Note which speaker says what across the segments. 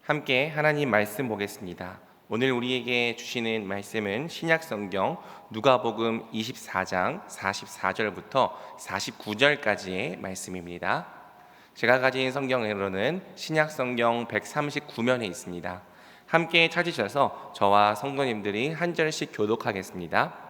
Speaker 1: 함께 하나님 말씀 보겠습니다. 오늘 우리에게 주시는 말씀은 신약성경 누가복음 24장 44절부터 49절까지의 말씀입니다. 제가 가진 성경으로는 신약성경 139면에 있습니다. 함께 찾으셔서 저와 성도님들이 한 절씩 교독하겠습니다.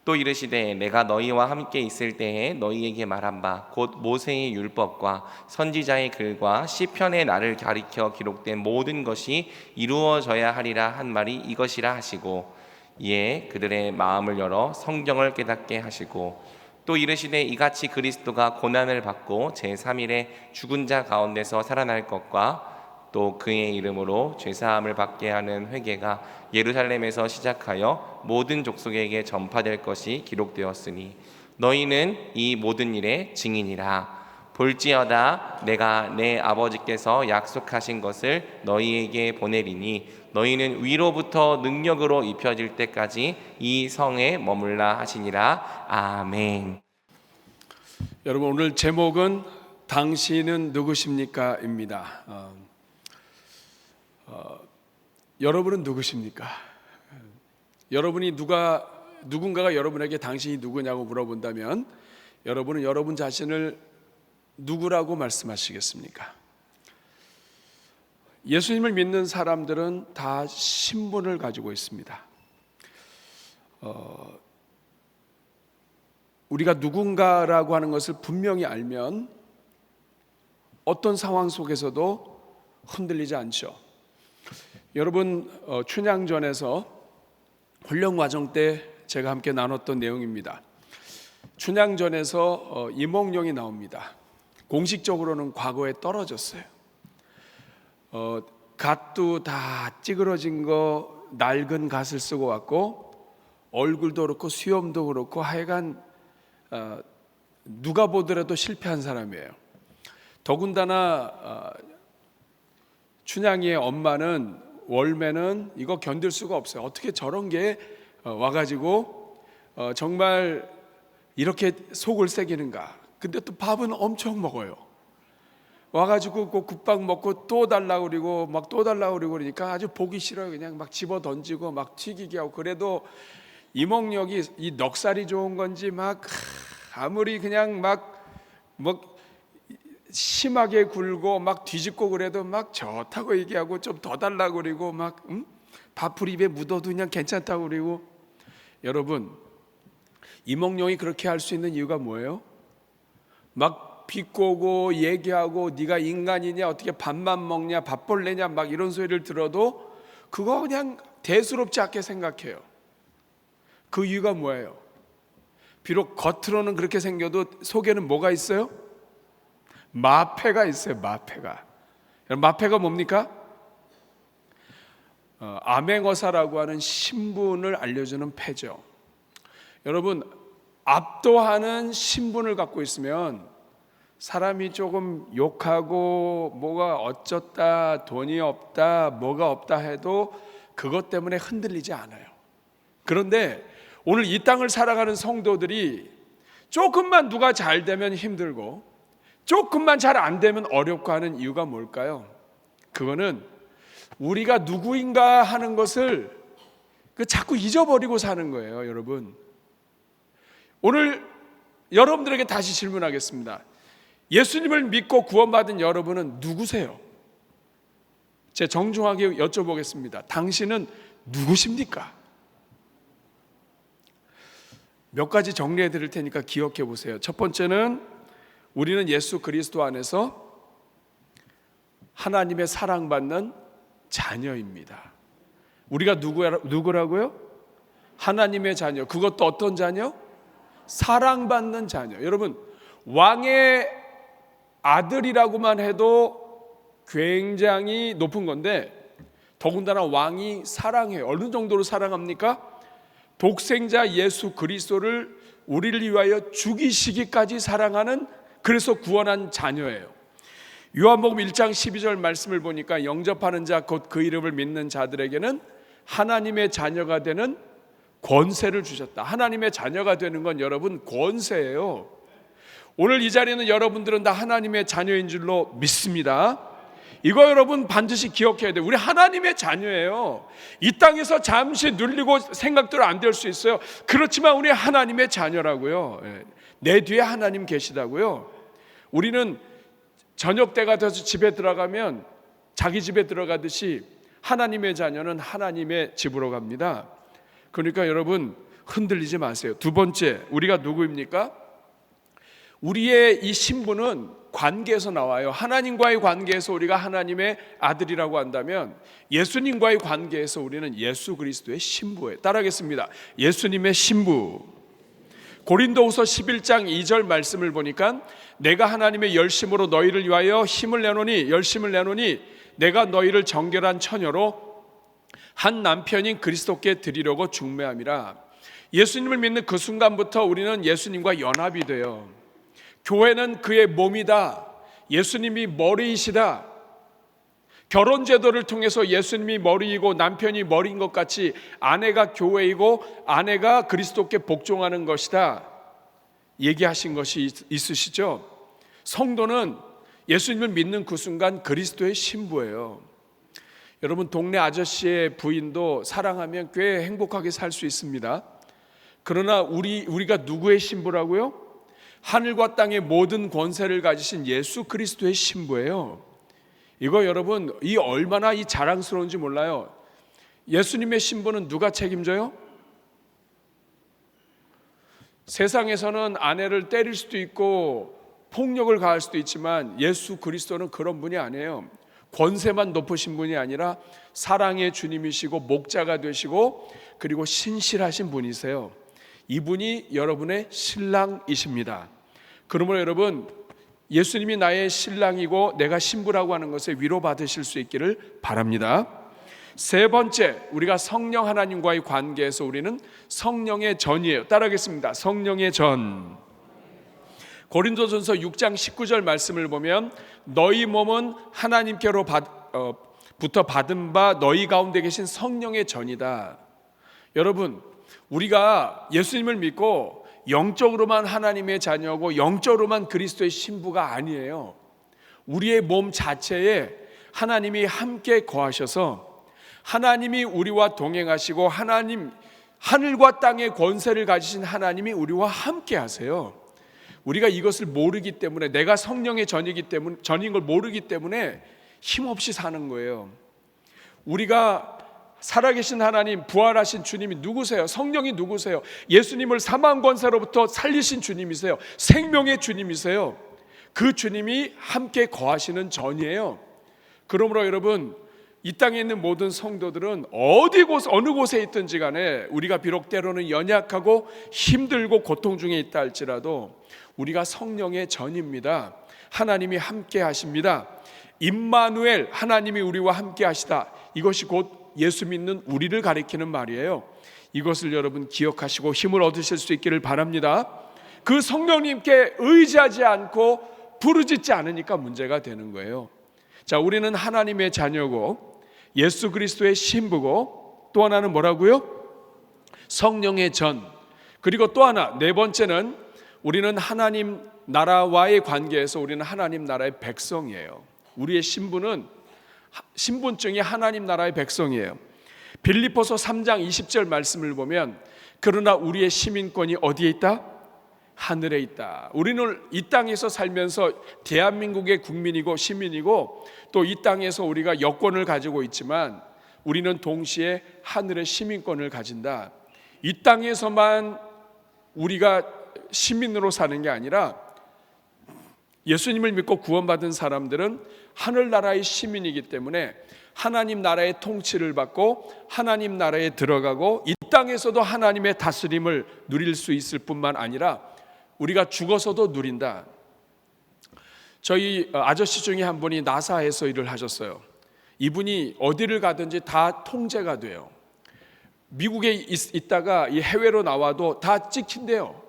Speaker 1: 또 이르시되 내가 너희와 함께 있을 때에 너희에게 말한 바 곧 모세의 율법과 선지자의 글과 시편의 나를 가리켜 기록된 모든 것이 이루어져야 하리라 한 말이 이것이라 하시고, 이에 그들의 마음을 열어 성경을 깨닫게 하시고, 또 이르시되 이같이 그리스도가 고난을 받고 제3일에 죽은 자 가운데서 살아날 것과 또 그의 이름으로 죄사함을 받게 하는 회개가 예루살렘에서 시작하여 모든 족속에게 전파될 것이 기록되었으니 너희는 이 모든 일의 증인이라. 볼지어다 내가 내 아버지께서 약속하신 것을 너희에게 보내리니 너희는 위로부터 능력으로 입혀질 때까지 이 성에 머물라 하시니라. 아멘.
Speaker 2: 여러분, 오늘 제목은 당신은 누구십니까? 입니다. 여러분은 누구십니까? 여러분이 누군가가 여러분에게 당신이 누구냐고 물어본다면 여러분은 여러분 자신을 누구라고 말씀하시겠습니까? 예수님을 믿는 사람들은 다 신분을 가지고 있습니다. 우리가 누군가라고 하는 것을 분명히 알면 어떤 상황 속에서도 흔들리지 않죠. 여러분, 춘향전에서 훈련 과정 때 제가 함께 나눴던 내용입니다. 춘향전에서 이몽룡이 나옵니다. 공식적으로는 과거에 떨어졌어요. 갓도 다 찌그러진 거 낡은 갓을 쓰고 왔고, 얼굴도 그렇고 수염도 그렇고 하여간 누가 보더라도 실패한 사람이에요. 더군다나 춘향이의 엄마는, 월매는 이거 견딜 수가 없어요. 어떻게 저런 게 와가지고 정말 이렇게 속을 새기는가. 근데 또 밥은 엄청 먹어요. 와가지고 그 국밥 먹고 또 달라고 그러고 막 또 달라고 그러고 그러니까 아주 보기 싫어요. 그냥 막 집어 던지고 막 튀기게 하고. 그래도 이몽룡이 이 넉살이 좋은 건지 막 아무리 그냥 막 심하게 굴고 막 뒤집고 그래도 막 좋다고 얘기하고 좀 더 달라고 그러고 막 밥풀 입에 묻어도 그냥 괜찮다고 그러고. 여러분, 이몽룡이 그렇게 할 수 있는 이유가 뭐예요? 막 비꼬고 얘기하고 네가 인간이냐, 어떻게 밥만 먹냐, 밥벌레냐 막 이런 소리를 들어도 그거 그냥 대수롭지 않게 생각해요. 그 이유가 뭐예요? 비록 겉으로는 그렇게 생겨도 속에는 뭐가 있어요? 마패가 있어요. 마패가. 마패가 뭡니까? 암행어사라고 하는 신분을 알려주는 패죠. 여러분, 압도하는 신분을 갖고 있으면 사람이 조금 욕하고 뭐가 어쩌다, 돈이 없다, 뭐가 없다 해도 그것 때문에 흔들리지 않아요. 그런데 오늘 이 땅을 살아가는 성도들이 조금만 누가 잘 되면 힘들고 조금만 잘 안 되면 어렵고 하는 이유가 뭘까요? 그거는 우리가 누구인가 하는 것을 자꾸 잊어버리고 사는 거예요. 여러분, 오늘 여러분들에게 다시 질문하겠습니다. 예수님을 믿고 구원받은 여러분은 누구세요? 제가 정중하게 여쭤보겠습니다. 당신은 누구십니까? 몇 가지 정리해 드릴 테니까 기억해 보세요. 첫 번째는 우리는 예수 그리스도 안에서 하나님의 사랑받는 자녀입니다. 우리가 누구라고요? 하나님의 자녀. 그것도 어떤 자녀? 사랑받는 자녀. 여러분, 왕의 아들이라고만 해도 굉장히 높은 건데 더군다나 왕이 사랑해요. 어느 정도로 사랑합니까? 독생자 예수 그리스도를 우리를 위하여 죽이시기까지 사랑하는, 그래서 구원한 자녀예요. 요한복음 1장 12절 말씀을 보니까 영접하는 자 곧 그 이름을 믿는 자들에게는 하나님의 자녀가 되는 권세를 주셨다. 하나님의 자녀가 되는 건 여러분 권세예요. 오늘 이 자리에는 여러분들은 다 하나님의 자녀인 줄로 믿습니다. 이거 여러분 반드시 기억해야 돼요. 우리 하나님의 자녀예요. 이 땅에서 잠시 눌리고 생각대로 안 될 수 있어요. 그렇지만 우리 하나님의 자녀라고요. 내 뒤에 하나님 계시다고요. 우리는 저녁 때가 돼서 집에 들어가면 자기 집에 들어가듯이 하나님의 자녀는 하나님의 집으로 갑니다. 그러니까 여러분 흔들리지 마세요. 두 번째, 우리가 누구입니까? 우리의 이 신분은 관계에서 나와요. 하나님과의 관계에서 우리가 하나님의 아들이라고 한다면 예수님과의 관계에서 우리는 예수 그리스도의 신부예요. 따라하겠습니다. 예수님의 신부. 고린도후서 11장 2절 말씀을 보니까 내가 하나님의 열심으로 너희를 위하여 열심을 내노니 내가 너희를 정결한 처녀로 한 남편인 그리스도께 드리려고 중매함이라. 예수님을 믿는 그 순간부터 우리는 예수님과 연합이 돼요. 교회는 그의 몸이다. 예수님이 머리이시다. 결혼 제도를 통해서 예수님이 머리이고 남편이 머리인 것 같이 아내가 교회이고 아내가 그리스도께 복종하는 것이다. 얘기하신 것이 있으시죠? 성도는 예수님을 믿는 그 순간 그리스도의 신부예요. 여러분 동네 아저씨의 부인도 사랑하면 꽤 행복하게 살 수 있습니다. 그러나 우리가 누구의 신부라고요? 하늘과 땅의 모든 권세를 가지신 예수 그리스도의 신부예요. 이거 여러분 이 얼마나 이 자랑스러운지 몰라요. 예수님의 신부는 누가 책임져요? 세상에서는 아내를 때릴 수도 있고 폭력을 가할 수도 있지만 예수 그리스도는 그런 분이 아니에요. 권세만 높으신 분이 아니라 사랑의 주님이시고 목자가 되시고 그리고 신실하신 분이세요. 이분이 여러분의 신랑이십니다. 그러므로 여러분 예수님이 나의 신랑이고 내가 신부라고 하는 것에 위로받으실 수 있기를 바랍니다. 세 번째, 우리가 성령 하나님과의 관계에서 우리는 성령의 전이에요. 따라하겠습니다. 성령의 전. 고린도전서 6장 19절 말씀을 보면 너희 몸은 하나님께로부터 받은 바 너희 가운데 계신 성령의 전이다. 여러분 우리가 예수님을 믿고 영적으로만 하나님의 자녀고 영적으로만 그리스도의 신부가 아니에요. 우리의 몸 자체에 하나님이 함께 거하셔서 하나님이 우리와 동행하시고 하늘과 땅의 권세를 가지신 하나님이 우리와 함께 하세요. 우리가 이것을 모르기 때문에 내가 성령의 전인 걸 모르기 때문에 힘없이 사는 거예요. 우리가 살아계신 하나님, 부활하신 주님이 누구세요? 성령이 누구세요? 예수님을 사망 권세로부터 살리신 주님이세요. 생명의 주님이세요. 그 주님이 함께 거하시는 전이에요. 그러므로 여러분 이 땅에 있는 모든 성도들은 어느 곳에 있든지 간에 우리가 비록 때로는 연약하고 힘들고 고통 중에 있다 할지라도 우리가 성령의 전입니다. 하나님이 함께 하십니다. 임마누엘, 하나님이 우리와 함께 하시다. 이것이 곧 예수 믿는 우리를 가리키는 말이에요. 이것을 여러분 기억하시고 힘을 얻으실 수 있기를 바랍니다. 그 성령님께 의지하지 않고 부르짖지 않으니까 문제가 되는 거예요. 자, 우리는 하나님의 자녀고 예수 그리스도의 신부고 또 하나는 뭐라고요? 성령의 전. 그리고 또 하나, 네 번째는 우리는 하나님 나라와의 관계에서 우리는 하나님 나라의 백성이에요. 우리의 신분증이 하나님 나라의 백성이에요. 빌립보서 3장 20절 말씀을 보면 그러나 우리의 시민권이 어디에 있다? 하늘에 있다. 우리는 이 땅에서 살면서 대한민국의 국민이고 시민이고 또 이 땅에서 우리가 여권을 가지고 있지만 우리는 동시에 하늘의 시민권을 가진다. 이 땅에서만 우리가 시민으로 사는 게 아니라 예수님을 믿고 구원받은 사람들은 하늘나라의 시민이기 때문에 하나님 나라의 통치를 받고 하나님 나라에 들어가고 이 땅에서도 하나님의 다스림을 누릴 수 있을 뿐만 아니라 우리가 죽어서도 누린다. 저희 아저씨 중에 한 분이 나사에서 일을 하셨어요. 이분이 어디를 가든지 다 통제가 돼요. 미국에 있다가 이 해외로 나와도 다 찍힌대요.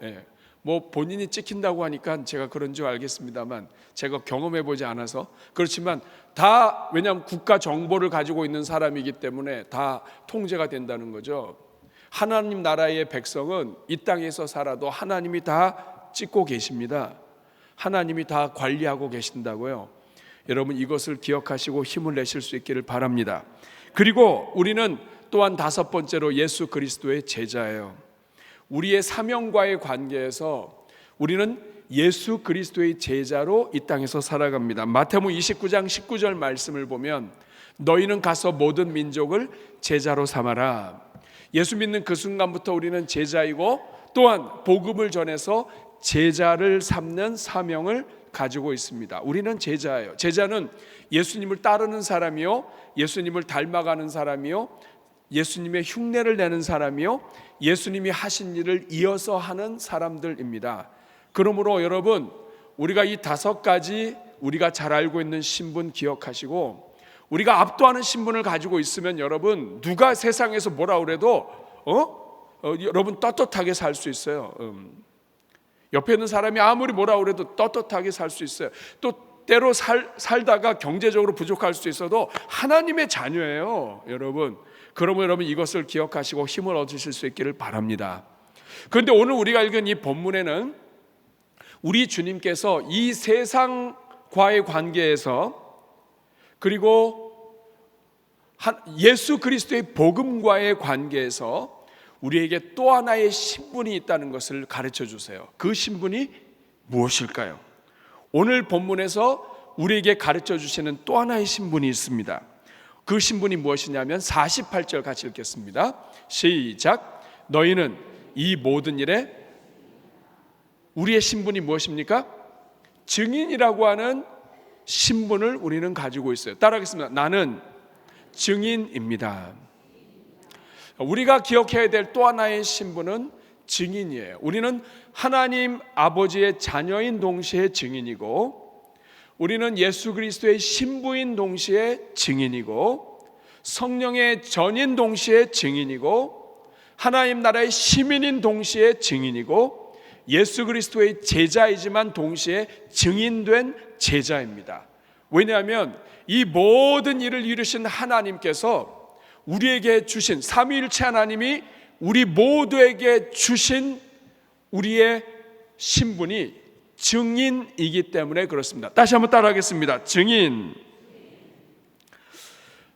Speaker 2: 뭐 본인이 찍힌다고 하니까 제가 그런 줄 알겠습니다만 제가 경험해 보지 않아서 그렇지만 다 왜냐하면 국가 정보를 가지고 있는 사람이기 때문에 다 통제가 된다는 거죠. 하나님 나라의 백성은 이 땅에서 살아도 하나님이 다 찍고 계십니다. 하나님이 다 관리하고 계신다고요. 여러분 이것을 기억하시고 힘을 내실 수 있기를 바랍니다. 그리고 우리는 또한 다섯 번째로 예수 그리스도의 제자예요. 우리의 사명과의 관계에서 우리는 예수 그리스도의 제자로 이 땅에서 살아갑니다. 마태복음 29장 19절 말씀을 보면 너희는 가서 모든 민족을 제자로 삼아라. 예수 믿는 그 순간부터 우리는 제자이고 또한 복음을 전해서 제자를 삼는 사명을 가지고 있습니다. 우리는 제자예요. 제자는 예수님을 따르는 사람이요, 예수님을 닮아가는 사람이요, 예수님의 흉내를 내는 사람이요, 예수님이 하신 일을 이어서 하는 사람들입니다. 그러므로 여러분, 우리가 이 다섯 가지 우리가 잘 알고 있는 신분 기억하시고 우리가 압도하는 신분을 가지고 있으면 여러분 누가 세상에서 뭐라 그래도 여러분 떳떳하게 살 수 있어요. 옆에 있는 사람이 아무리 뭐라 그래도 떳떳하게 살 수 있어요. 또 때로 살다가 경제적으로 부족할 수 있어도 하나님의 자녀예요, 여러분. 그러면 여러분 이것을 기억하시고 힘을 얻으실 수 있기를 바랍니다. 그런데 오늘 우리가 읽은 이 본문에는 우리 주님께서 이 세상과의 관계에서 그리고 예수 그리스도의 복음과의 관계에서 우리에게 또 하나의 신분이 있다는 것을 가르쳐 주세요. 그 신분이 무엇일까요? 오늘 본문에서 우리에게 가르쳐 주시는 또 하나의 신분이 있습니다. 그 신분이 무엇이냐면 48절 같이 읽겠습니다. 시작. 너희는 이 모든 일에 우리의 신분이 무엇입니까? 증인이라고 하는 신분을 우리는 가지고 있어요. 따라하겠습니다. 나는 증인입니다. 우리가 기억해야 될 또 하나의 신분은 증인이에요. 우리는 하나님 아버지의 자녀인 동시에 증인이고 우리는 예수 그리스도의 신부인 동시에 증인이고 성령의 전인 동시에 증인이고 하나님 나라의 시민인 동시에 증인이고 예수 그리스도의 제자이지만 동시에 증인된 제자입니다. 왜냐하면 이 모든 일을 이루신 하나님께서 우리에게 주신 삼위일체 하나님이 우리 모두에게 주신 우리의 신분이 증인이기 때문에 그렇습니다. 다시 한번 따라하겠습니다. 증인.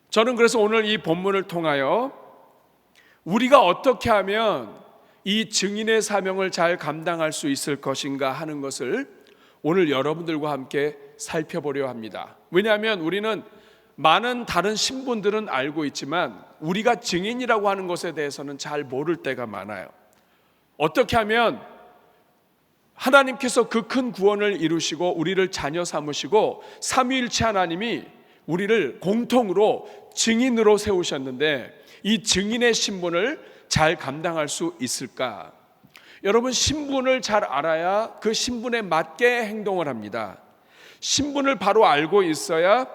Speaker 2: 저는 그래서 오늘 이 본문을 통하여 우리가 어떻게 하면 이 증인의 사명을 잘 감당할 수 있을 것인가 하는 것을 오늘 여러분들과 함께 살펴보려 합니다. 왜냐하면 우리는 많은 다른 신분들은 알고 있지만 우리가 증인이라고 하는 것에 대해서는 잘 모를 때가 많아요. 어떻게 하면 하나님께서 그 큰 구원을 이루시고 우리를 자녀 삼으시고 삼위일체 하나님이 우리를 공통으로 증인으로 세우셨는데 이 증인의 신분을 잘 감당할 수 있을까? 여러분 신분을 잘 알아야 그 신분에 맞게 행동을 합니다. 신분을 바로 알고 있어야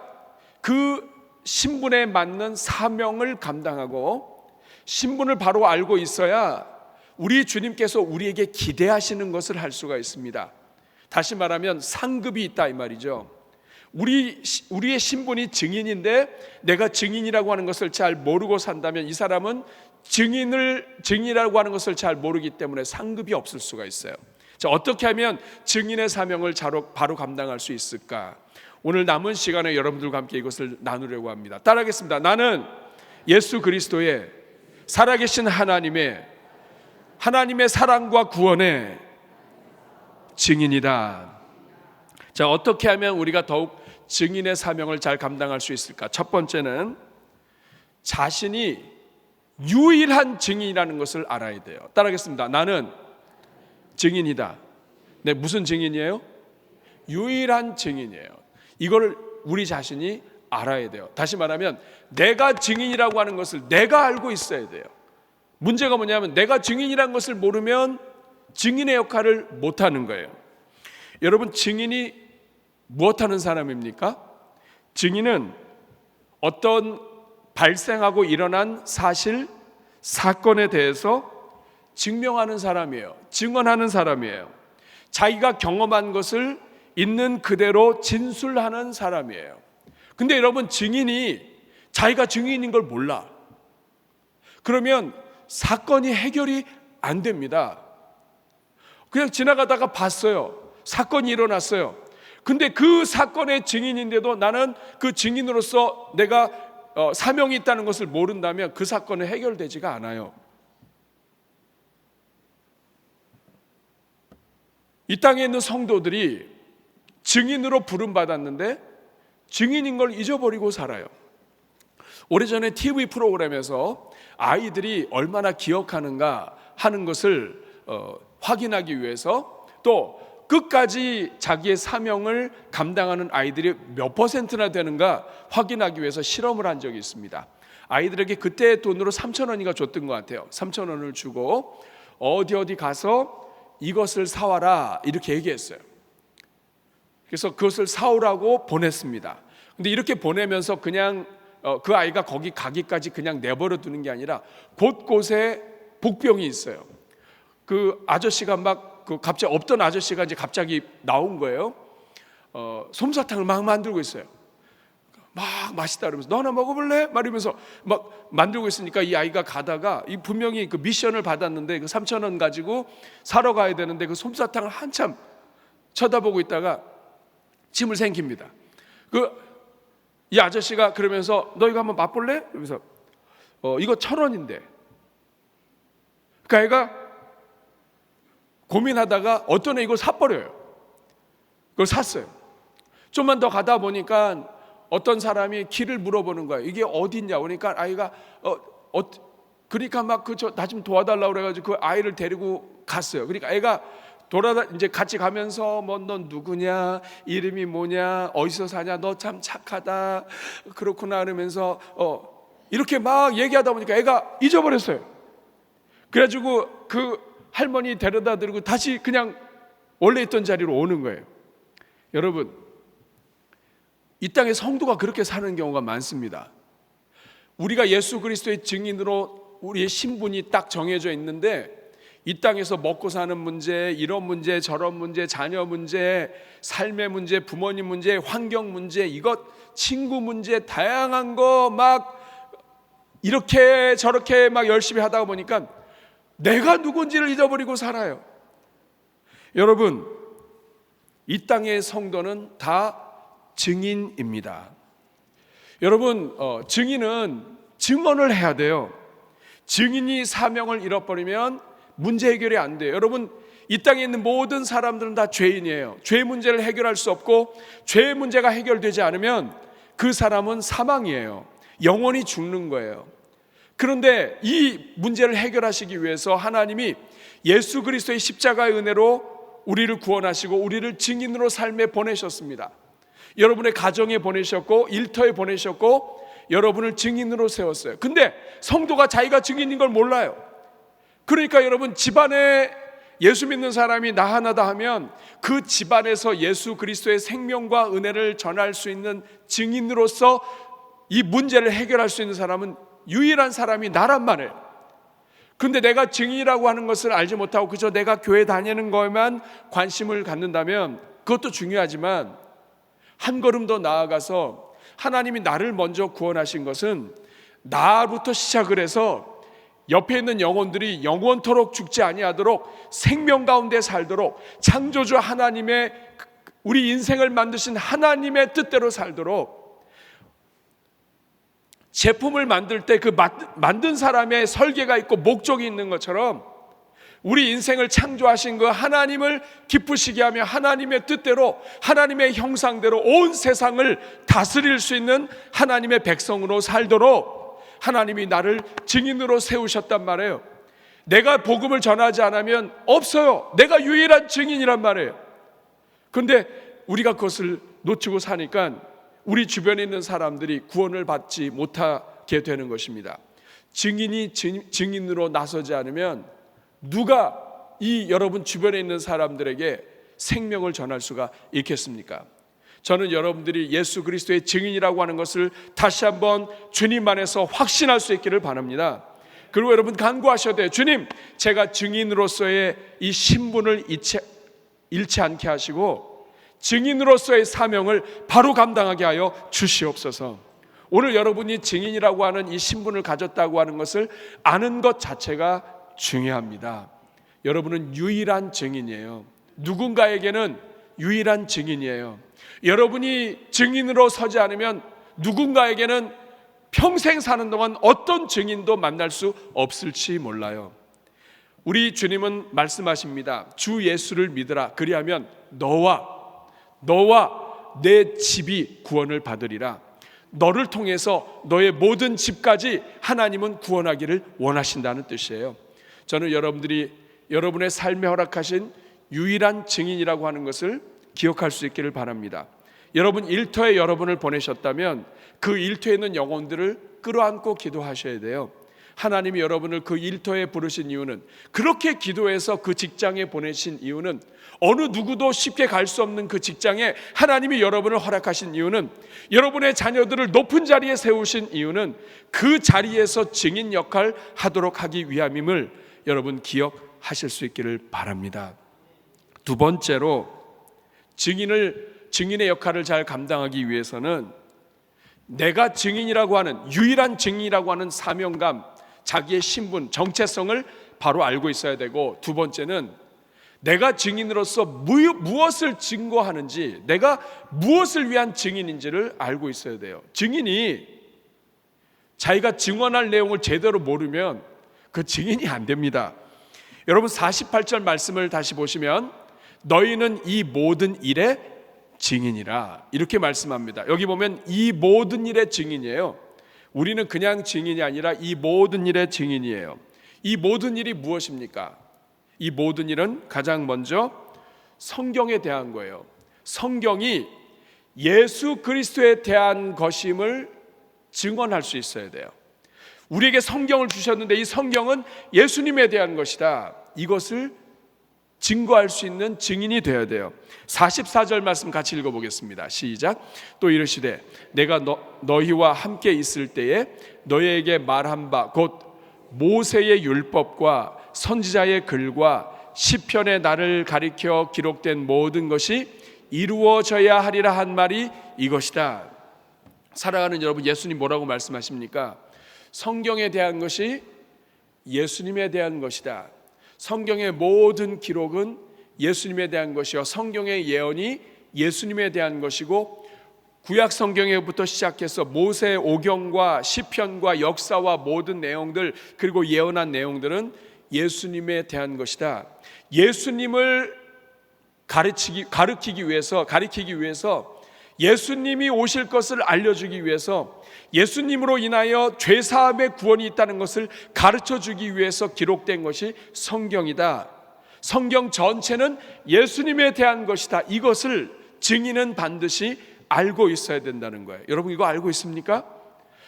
Speaker 2: 그 신분에 맞는 사명을 감당하고 신분을 바로 알고 있어야 우리 주님께서 우리에게 기대하시는 것을 할 수가 있습니다. 다시 말하면 상급이 있다 이 말이죠. 우리의 신분이 증인인데 내가 증인이라고 하는 것을 잘 모르고 산다면 이 사람은 증인이라고 하는 것을 잘 모르기 때문에 상급이 없을 수가 있어요. 자, 어떻게 하면 증인의 사명을 바로 감당할 수 있을까? 오늘 남은 시간에 여러분들과 함께 이것을 나누려고 합니다. 따라하겠습니다. 나는 예수 그리스도의 살아계신 하나님의 사랑과 구원의 증인이다. 자, 어떻게 하면 우리가 더욱 증인의 사명을 잘 감당할 수 있을까? 첫 번째는 자신이 유일한 증인이라는 것을 알아야 돼요. 따라하겠습니다. 나는 증인이다. 네, 무슨 증인이에요? 유일한 증인이에요. 이걸 우리 자신이 알아야 돼요. 다시 말하면 내가 증인이라고 하는 것을 내가 알고 있어야 돼요. 문제가 뭐냐면 내가 증인이라는 것을 모르면 증인의 역할을 못하는 거예요. 여러분 증인이 무엇하는 사람입니까? 증인은 어떤 발생하고 일어난 사실, 사건에 대해서 증명하는 사람이에요. 증언하는 사람이에요. 자기가 경험한 것을 있는 그대로 진술하는 사람이에요. 근데 여러분 증인이 자기가 증인인 걸 몰라. 그러면 사건이 해결이 안 됩니다. 그냥 지나가다가 봤어요. 사건이 일어났어요. 근데 그 사건의 증인인데도 나는 그 증인으로서 내가 사명이 있다는 것을 모른다면 그 사건은 해결되지가 않아요. 이 땅에 있는 성도들이 증인으로 부름받았는데 증인인 걸 잊어버리고 살아요. 오래전에 TV 프로그램에서 아이들이 얼마나 기억하는가 하는 것을 확인하기 위해서, 또 끝까지 자기의 사명을 감당하는 아이들이 몇 퍼센트나 되는가 확인하기 위해서 실험을 한 적이 있습니다. 아이들에게 그때 돈으로 3,000원인가 줬던 것 같아요. 3,000원을 주고 어디 가서 이것을 사와라 이렇게 얘기했어요. 그래서 그것을 사오라고 보냈습니다. 근데 이렇게 보내면서 그냥 그 아이가 거기 가기까지 그냥 내버려 두는 게 아니라 곳곳에 복병이 있어요. 그 아저씨가 갑자기 없던 아저씨가 이제 갑자기 나온 거예요. 솜사탕을 막 만들고 있어요. 막 맛있다 그러면서 너 하나 먹어볼래? 말이면서 막 만들고 있으니까 이 아이가 가다가 분명히 그 미션을 받았는데 그 3,000원 가지고 사러 가야 되는데 그 솜사탕을 한참 쳐다보고 있다가 침을 생깁니다. 이 아저씨가 그러면서 너 이거 한번 맛볼래? 그러면서 이거 1,000원인데. 그 아이가 고민하다가 어떤 애 이걸 사버려요. 그걸 샀어요. 좀만 더 가다 보니까 어떤 사람이 길을 물어보는 거예요. 이게 어디 있냐? 그러니까 아이가 그러니까 막 나 좀 도와달라고 그래가지고 그 아이를 데리고 갔어요. 그러니까 애가 이제 같이 가면서 너 누구냐, 이름이 뭐냐, 어디서 사냐, 너 참 착하다, 그렇구나 그러면서 이렇게 막 얘기하다 보니까 애가 잊어버렸어요. 그래가지고 그 할머니 데려다 드리고 다시 그냥 원래 있던 자리로 오는 거예요. 여러분, 이 땅에 성도가 그렇게 사는 경우가 많습니다. 우리가 예수 그리스도의 증인으로 우리의 신분이 딱 정해져 있는데 이 땅에서 먹고 사는 문제, 이런 문제, 저런 문제, 자녀 문제, 삶의 문제, 부모님 문제, 환경 문제, 친구 문제, 다양한 거 막 이렇게 저렇게 막 열심히 하다 보니까 내가 누군지를 잊어버리고 살아요. 여러분, 이 땅의 성도는 다 증인입니다. 여러분, 증인은 증언을 해야 돼요. 증인이 사명을 잃어버리면 문제 해결이 안 돼요. 여러분, 이 땅에 있는 모든 사람들은 다 죄인이에요. 죄 문제를 해결할 수 없고 죄 문제가 해결되지 않으면 그 사람은 사망이에요. 영원히 죽는 거예요. 그런데 이 문제를 해결하시기 위해서 하나님이 예수 그리스도의 십자가의 은혜로 우리를 구원하시고 우리를 증인으로 삶에 보내셨습니다. 여러분의 가정에 보내셨고 일터에 보내셨고 여러분을 증인으로 세웠어요. 근데 성도가 자기가 증인인 걸 몰라요. 그러니까 여러분, 집안에 예수 믿는 사람이 나 하나다 하면 그 집안에서 예수 그리스도의 생명과 은혜를 전할 수 있는 증인으로서 이 문제를 해결할 수 있는 사람은 유일한 사람이 나란 말이에요. 근데 내가 증인이라고 하는 것을 알지 못하고 그저 내가 교회 다니는 거에만 관심을 갖는다면 그것도 중요하지만 한 걸음 더 나아가서 하나님이 나를 먼저 구원하신 것은 나부터 시작을 해서 옆에 있는 영혼들이 영원토록 죽지 아니하도록 생명 가운데 살도록 창조주 하나님의 우리 인생을 만드신 하나님의 뜻대로 살도록 제품을 만들 때 그 만든 사람의 설계가 있고 목적이 있는 것처럼 우리 인생을 창조하신 그 하나님을 기쁘시게 하며 하나님의 뜻대로 하나님의 형상대로 온 세상을 다스릴 수 있는 하나님의 백성으로 살도록 하나님이 나를 증인으로 세우셨단 말이에요. 내가 복음을 전하지 않으면 없어요. 내가 유일한 증인이란 말이에요. 그런데 우리가 그것을 놓치고 사니까 우리 주변에 있는 사람들이 구원을 받지 못하게 되는 것입니다. 증인이 증인으로 나서지 않으면 누가 이 여러분 주변에 있는 사람들에게 생명을 전할 수가 있겠습니까? 저는 여러분들이 예수 그리스도의 증인이라고 하는 것을 다시 한번 주님 안에서 확신할 수 있기를 바랍니다. 그리고 여러분 간구하셔야 돼요. 주님, 제가 증인으로서의 이 신분을 잃지 않게 하시고 증인으로서의 사명을 바로 감당하게 하여 주시옵소서. 오늘 여러분이 증인이라고 하는 이 신분을 가졌다고 하는 것을 아는 것 자체가 중요합니다. 여러분은 유일한 증인이에요. 누군가에게는 유일한 증인이에요. 여러분이 증인으로 서지 않으면 누군가에게는 평생 사는 동안 어떤 증인도 만날 수 없을지 몰라요. 우리 주님은 말씀하십니다. 주 예수를 믿으라. 그리하면 너와 내 집이 구원을 받으리라. 너를 통해서 너의 모든 집까지 하나님은 구원하기를 원하신다는 뜻이에요. 저는 여러분들이 여러분의 삶에 허락하신 유일한 증인이라고 하는 것을 기억할 수 있기를 바랍니다. 여러분 일터에 여러분을 보내셨다면 그 일터에 있는 영혼들을 끌어안고 기도하셔야 돼요. 하나님이 여러분을 그 일터에 부르신 이유는, 그렇게 기도해서 그 직장에 보내신 이유는, 어느 누구도 쉽게 갈 수 없는 그 직장에 하나님이 여러분을 허락하신 이유는, 여러분의 자녀들을 높은 자리에 세우신 이유는 그 자리에서 증인 역할 하도록 하기 위함임을 여러분 기억하실 수 있기를 바랍니다. 두 번째로, 증인의 역할을 잘 감당하기 위해서는 내가 증인이라고 하는, 유일한 증인이라고 하는 사명감, 자기의 신분, 정체성을 바로 알고 있어야 되고, 두 번째는 내가 증인으로서 무엇을 증거하는지, 내가 무엇을 위한 증인인지를 알고 있어야 돼요. 증인이 자기가 증언할 내용을 제대로 모르면 그 증인이 안 됩니다. 여러분 48절 말씀을 다시 보시면 너희는 이 모든 일의 증인이라, 이렇게 말씀합니다. 여기 보면 이 모든 일의 증인이에요. 우리는 그냥 증인이 아니라 이 모든 일의 증인이에요. 이 모든 일이 무엇입니까? 이 모든 일은 가장 먼저 성경에 대한 거예요. 성경이 예수 그리스도에 대한 것임을 증언할 수 있어야 돼요. 우리에게 성경을 주셨는데 이 성경은 예수님에 대한 것이다, 이것을 증거할 수 있는 증인이 되어야 돼요. 44절 말씀 같이 읽어보겠습니다. 시작. 또 이르시되 내가 너희와 함께 있을 때에 너희에게 말한 바 곧 모세의 율법과 선지자의 글과 시편의 나를 가리켜 기록된 모든 것이 이루어져야 하리라 한 말이 이것이다. 사랑하는 여러분, 예수님 뭐라고 말씀하십니까? 성경에 대한 것이 예수님에 대한 것이다. 성경의 모든 기록은 예수님에 대한 것이요, 성경의 예언이 예수님에 대한 것이고, 구약 성경에부터 시작해서 모세의 오경과 시편과 역사와 모든 내용들, 그리고 예언한 내용들은 예수님에 대한 것이다. 예수님을 가리키기 위해서 예수님이 오실 것을 알려주기 위해서, 예수님으로 인하여 죄사함의 구원이 있다는 것을 가르쳐주기 위해서 기록된 것이 성경이다. 성경 전체는 예수님에 대한 것이다. 이것을 증인은 반드시 알고 있어야 된다는 거예요. 여러분 이거 알고 있습니까?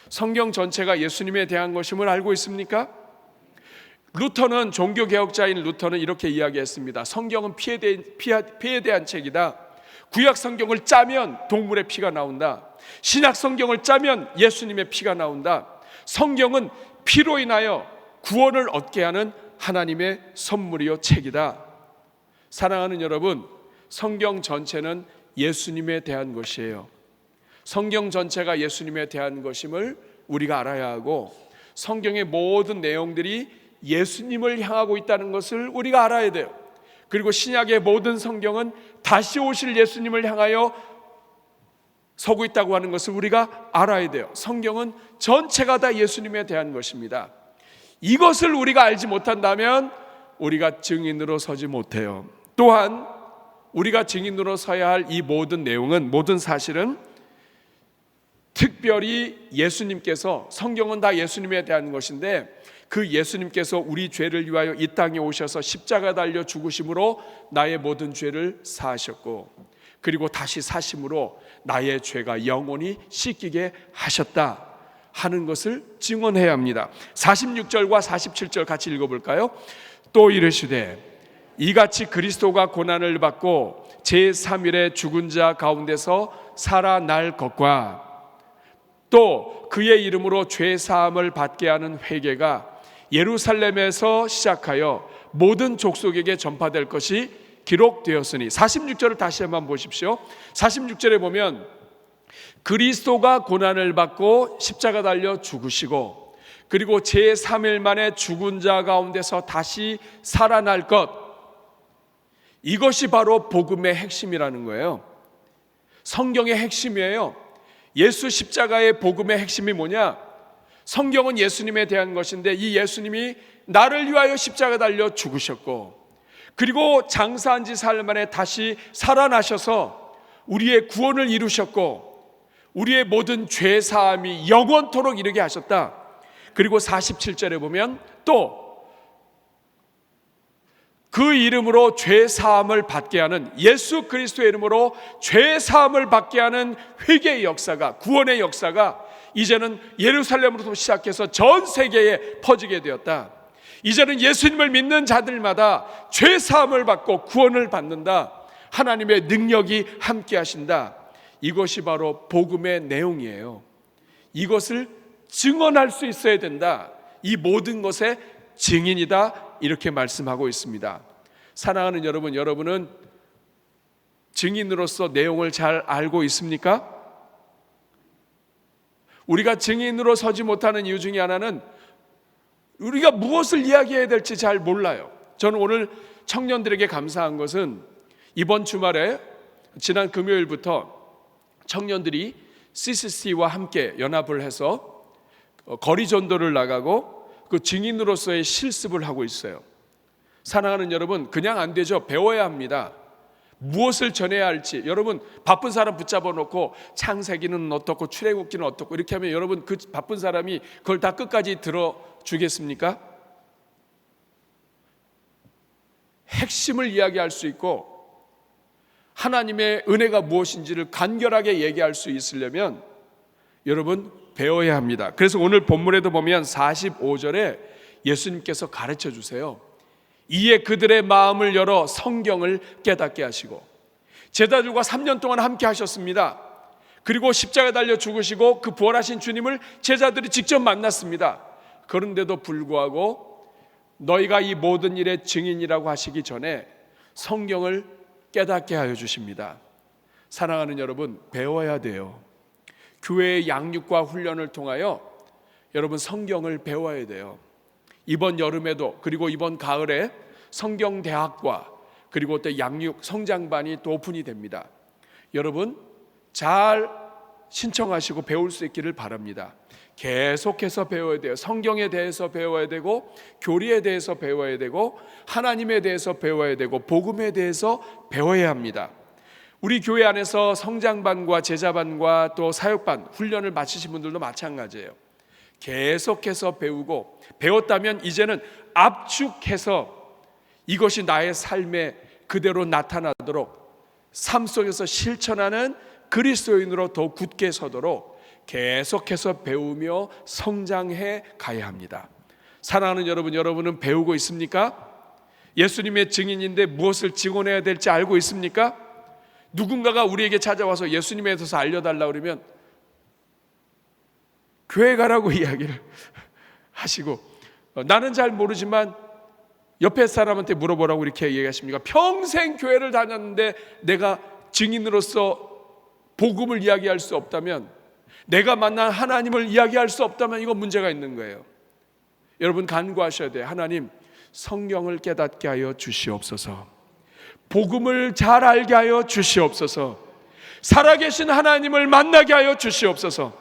Speaker 2: 성경 전체가 예수님에 대한 것임을 알고 있습니까? 루터는, 종교개혁자인 루터는 이렇게 이야기했습니다. 성경은 피에 대한 책이다. 구약 성경을 짜면 동물의 피가 나온다. 신약 성경을 짜면 예수님의 피가 나온다. 성경은 피로 인하여 구원을 얻게 하는 하나님의 선물이요 책이다. 사랑하는 여러분, 성경 전체는 예수님에 대한 것이에요. 성경 전체가 예수님에 대한 것임을 우리가 알아야 하고, 성경의 모든 내용들이 예수님을 향하고 있다는 것을 우리가 알아야 돼요. 그리고 신약의 모든 성경은 다시 오실 예수님을 향하여 서고 있다고 하는 것을 우리가 알아야 돼요. 성경은 전체가 다 예수님에 대한 것입니다. 이것을 우리가 알지 못한다면 우리가 증인으로 서지 못해요. 또한 우리가 증인으로 서야 할 이 모든 내용은, 모든 사실은 특별히 예수님께서, 성경은 다 예수님에 대한 것인데 그 예수님께서 우리 죄를 위하여 이 땅에 오셔서 십자가 달려 죽으심으로 나의 모든 죄를 사하셨고, 그리고 다시 사심으로 나의 죄가 영원히 씻기게 하셨다 하는 것을 증언해야 합니다. 46절과 47절 같이 읽어볼까요? 또 이르시되 이같이 그리스도가 고난을 받고 제3일에 죽은 자 가운데서 살아날 것과 또 그의 이름으로 죄 사함을 받게 하는 회개가 예루살렘에서 시작하여 모든 족속에게 전파될 것이 기록되었으니. 46절을 다시 한번 보십시오. 46절에 보면 그리스도가 고난을 받고 십자가 달려 죽으시고, 그리고 제3일 만에 죽은 자 가운데서 다시 살아날 것, 이것이 바로 복음의 핵심이라는 거예요. 성경의 핵심이에요. 예수 십자가의 복음의 핵심이 뭐냐? 성경은 예수님에 대한 것인데 이 예수님이 나를 위하여 십자가 달려 죽으셨고, 그리고 장사한 지 사흘 만에 다시 살아나셔서 우리의 구원을 이루셨고, 우리의 모든 죄 사함이 영원토록 이르게 하셨다. 그리고 47절에 보면 또 그 이름으로 죄 사함을 받게 하는, 예수 그리스도의 이름으로 죄 사함을 받게 하는 회개의 역사가, 구원의 역사가 이제는 예루살렘으로부터 시작해서 전 세계에 퍼지게 되었다. 이제는 예수님을 믿는 자들마다 죄 사함을 받고 구원을 받는다. 하나님의 능력이 함께 하신다. 이것이 바로 복음의 내용이에요. 이것을 증언할 수 있어야 된다. 이 모든 것의 증인이다. 이렇게 말씀하고 있습니다. 사랑하는 여러분, 여러분은 증인으로서 내용을 잘 알고 있습니까? 우리가 증인으로 서지 못하는 이유 중에 하나는 우리가 무엇을 이야기해야 될지 잘 몰라요. 저는 오늘 청년들에게 감사한 것은 이번 주말에 지난 금요일부터 청년들이 CCC와 함께 연합을 해서 거리 전도를 나가고 그 증인으로서의 실습을 하고 있어요. 사랑하는 여러분, 그냥 안 되죠. 배워야 합니다. 무엇을 전해야 할지. 여러분 바쁜 사람 붙잡아 놓고 창세기는 어떻고 출애굽기는 어떻고 이렇게 하면 여러분 그 바쁜 사람이 그걸 다 끝까지 들어주겠습니까? 핵심을 이야기할 수 있고 하나님의 은혜가 무엇인지를 간결하게 얘기할 수 있으려면 여러분 배워야 합니다. 그래서 오늘 본문에도 보면 45절에 예수님께서 가르쳐 주세요. 이에 그들의 마음을 열어 성경을 깨닫게 하시고, 제자들과 3년 동안 함께 하셨습니다. 그리고 십자가에 달려 죽으시고 그 부활하신 주님을 제자들이 직접 만났습니다. 그런데도 불구하고 너희가 이 모든 일의 증인이라고 하시기 전에 성경을 깨닫게 하여 주십니다. 사랑하는 여러분, 배워야 돼요. 교회의 양육과 훈련을 통하여 여러분 성경을 배워야 돼요. 이번 여름에도 그리고 이번 가을에 성경대학과 그리고 또 양육 성장반이 또 오픈이 됩니다. 여러분 잘 신청하시고 배울 수 있기를 바랍니다. 계속해서 배워야 돼요. 성경에 대해서 배워야 되고, 교리에 대해서 배워야 되고, 하나님에 대해서 배워야 되고, 복음에 대해서 배워야 합니다. 우리 교회 안에서 성장반과 제자반과 또 사역반 훈련을 마치신 분들도 마찬가지예요. 계속해서 배우고, 배웠다면 이제는 압축해서 이것이 나의 삶에 그대로 나타나도록 삶 속에서 실천하는 그리스도인으로 더 굳게 서도록 계속해서 배우며 성장해 가야 합니다. 사랑하는 여러분, 여러분은 배우고 있습니까? 예수님의 증인인데 무엇을 증언해야 될지 알고 있습니까? 누군가가 우리에게 찾아와서 예수님에 대해서 알려달라고 그러면 교회 가라고 이야기를 하시고, 나는 잘 모르지만 옆에 사람한테 물어보라고 이렇게 얘기하십니까? 평생 교회를 다녔는데 내가 증인으로서 복음을 이야기할 수 없다면, 내가 만난 하나님을 이야기할 수 없다면 이건 문제가 있는 거예요. 여러분 간구하셔야 돼요. 하나님, 성경을 깨닫게 하여 주시옵소서. 복음을 잘 알게 하여 주시옵소서. 살아계신 하나님을 만나게 하여 주시옵소서.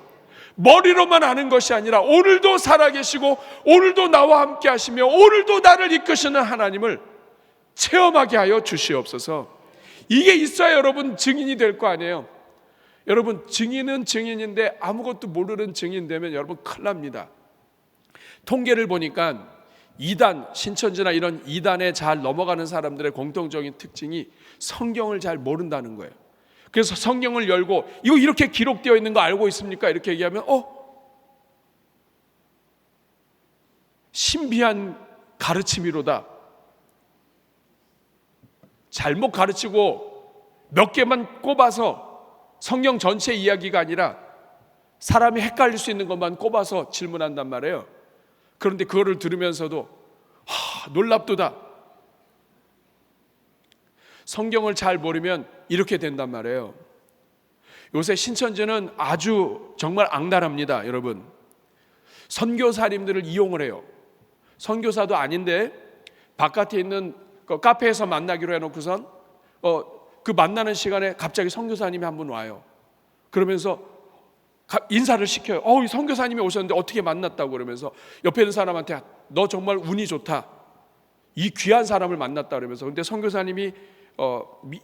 Speaker 2: 머리로만 아는 것이 아니라 오늘도 살아계시고 오늘도 나와 함께 하시며 오늘도 나를 이끄시는 하나님을 체험하게 하여 주시옵소서. 이게 있어야 여러분 증인이 될 거 아니에요. 여러분 증인은 증인인데 아무것도 모르는 증인 되면 여러분 큰일 납니다. 통계를 보니까 이단, 신천지나 이런 이단에 잘 넘어가는 사람들의 공통적인 특징이 성경을 잘 모른다는 거예요. 그래서 성경을 열고 이거 이렇게 기록되어 있는 거 알고 있습니까? 이렇게 얘기하면 신비한 가르침이로다. 잘못 가르치고 몇 개만 꼽아서 성경 전체 이야기가 아니라 사람이 헷갈릴 수 있는 것만 꼽아서 질문한단 말이에요. 그런데 그거를 들으면서도 놀랍도다. 성경을 잘 모르면 이렇게 된단 말이에요. 요새 신천지는 아주 정말 악랄합니다. 여러분 선교사님들을 이용을 해요. 선교사도 아닌데 바깥에 있는 그 카페에서 만나기로 해놓고선 그 만나는 시간에 갑자기 선교사님이 한 분 와요. 그러면서 인사를 시켜요. 이 선교사님이 오셨는데 어떻게 만났다고 그러면서 옆에 있는 사람한테 너 정말 운이 좋다. 이 귀한 사람을 만났다 그러면서. 근데 선교사님이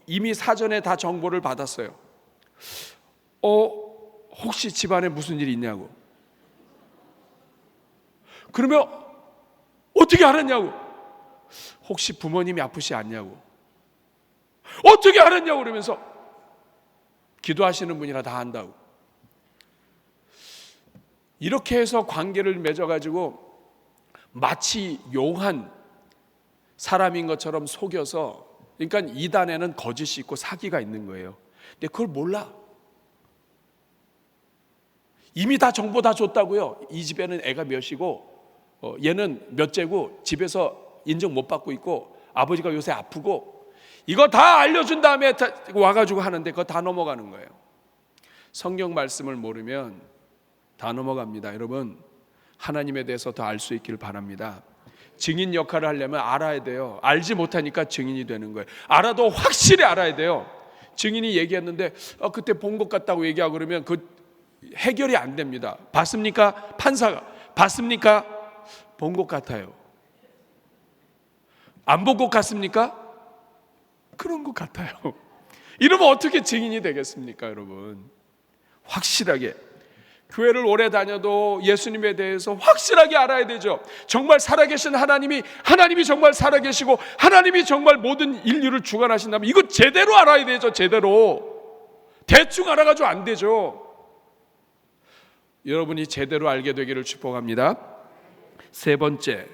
Speaker 2: 이미 사전에 다 정보를 받았어요. 혹시 집안에 무슨 일이 있냐고. 그러면 어떻게 알았냐고. 혹시 부모님이 아프시 않냐고. 어떻게 알았냐고 그러면서 기도하시는 분이라 다 안다고. 이렇게 해서 관계를 맺어가지고 마치 용한 사람인 것처럼 속여서, 그러니까 이단에는 거짓이 있고 사기가 있는 거예요. 근데 그걸 몰라. 이미 다 정보 다 줬다고요. 이 집에는 애가 몇이고 얘는 몇째고 집에서 인정 못 받고 있고 아버지가 요새 아프고 이거 다 알려준 다음에 와가지고 하는데 그거 다 넘어가는 거예요. 성경 말씀을 모르면 다 넘어갑니다. 여러분, 하나님에 대해서 더 알 수 있기를 바랍니다. 증인 역할을 하려면 알아야 돼요. 알지 못하니까 증인이 되는 거예요. 알아도 확실히 알아야 돼요. 증인이 얘기했는데 그때 본 것 같다고 얘기하고 그러면 그 해결이 안 됩니다. 봤습니까? 판사가 봤습니까? 본 것 같아요. 안 본 것 같습니까? 그런 것 같아요. 이러면 어떻게 증인이 되겠습니까, 여러분? 확실하게 교회를 오래 다녀도 예수님에 대해서 확실하게 알아야 되죠. 정말 살아계신 하나님이 정말 살아계시고 하나님이 정말 모든 인류를 주관하신다면 이거 제대로 알아야 되죠. 제대로. 대충 알아가지고 안 되죠. 여러분이 제대로 알게 되기를 축복합니다. 세 번째,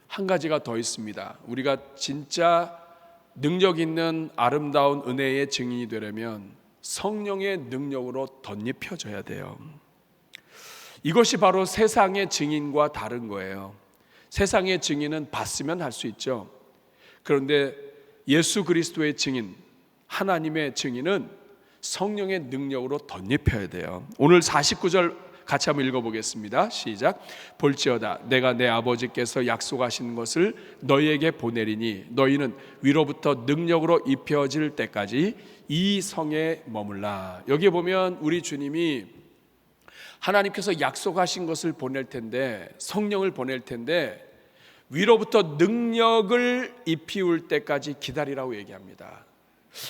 Speaker 2: 한 가지가 더 있습니다. 우리가 진짜 능력 있는 아름다운 은혜의 증인이 되려면 성령의 능력으로 덧입혀져야 돼요. 이것이 바로 세상의 증인과 다른 거예요. 세상의 증인은 봤으면 할 수 있죠. 그런데 예수 그리스도의 증인, 하나님의 증인은 성령의 능력으로 덧입혀야 돼요. 오늘 49절 같이 한번 읽어보겠습니다. 시작. 볼지어다 내가 내 아버지께서 약속하신 것을 너희에게 보내리니 너희는 위로부터 능력으로 입혀질 때까지 이 성에 머물라. 여기 보면 우리 주님이 하나님께서 약속하신 것을 보낼 텐데, 성령을 보낼 텐데 위로부터 능력을 입히울 때까지 기다리라고 얘기합니다.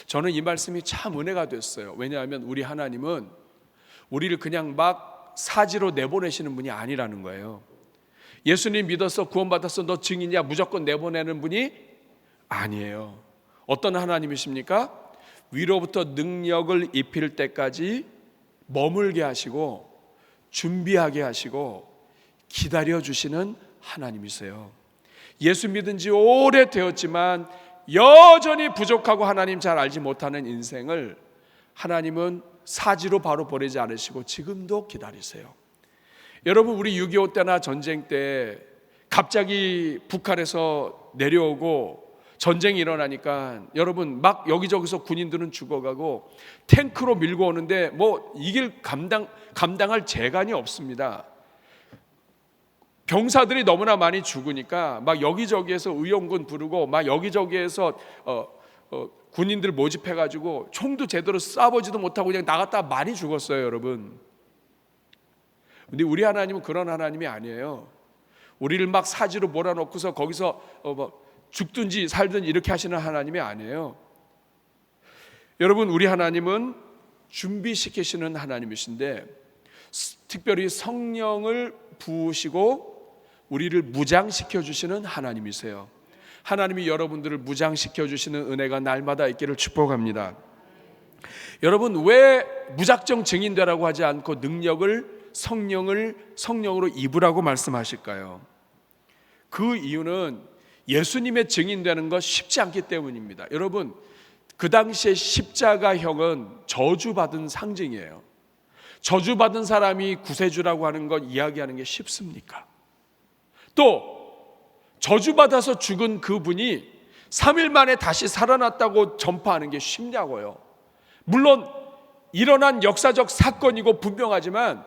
Speaker 2: 저는 이 말씀이 참 은혜가 됐어요. 왜냐하면 우리 하나님은 우리를 그냥 막 사지로 내보내시는 분이 아니라는 거예요. 예수님 믿어서 구원받아서 너 증인이야 무조건 내보내는 분이 아니에요. 어떤 하나님이십니까? 위로부터 능력을 입힐 때까지 머물게 하시고 준비하게 하시고 기다려주시는 하나님이세요. 예수 믿은 지 오래되었지만 여전히 부족하고 하나님 잘 알지 못하는 인생을 하나님은 사지로 바로 보내지 않으시고 지금도 기다리세요. 여러분, 우리 6.25 때나 전쟁 때 갑자기 북한에서 내려오고 전쟁이 일어나니까 여러분 막 여기저기서 군인들은 죽어가고 탱크로 밀고 오는데 뭐 이길 감당할 재간이 없습니다. 병사들이 너무나 많이 죽으니까 막 여기저기에서 의용군 부르고 막 여기저기에서 군인들 모집해가지고 총도 제대로 쏴보지도 못하고 그냥 나갔다 많이 죽었어요, 여러분. 근데 우리 하나님은 그런 하나님이 아니에요. 우리를 막 사지로 몰아넣고서 거기서 죽든지 살든지 이렇게 하시는 하나님이 아니에요. 여러분, 우리 하나님은 준비시키시는 하나님이신데 특별히 성령을 부으시고 우리를 무장시켜 주시는 하나님이세요. 하나님이 여러분들을 무장시켜 주시는 은혜가 날마다 있기를 축복합니다. 여러분, 왜 무작정 증인되라고 하지 않고 능력을 성령으로 입으라고 말씀하실까요? 그 이유는 예수님의 증인되는 것 쉽지 않기 때문입니다. 여러분, 그 당시에 십자가형은 저주받은 상징이에요. 저주받은 사람이 구세주라고 하는 것 이야기하는 게 쉽습니까? 또 저주받아서 죽은 그분이 3일 만에 다시 살아났다고 전파하는 게 쉽냐고요. 물론 일어난 역사적 사건이고 분명하지만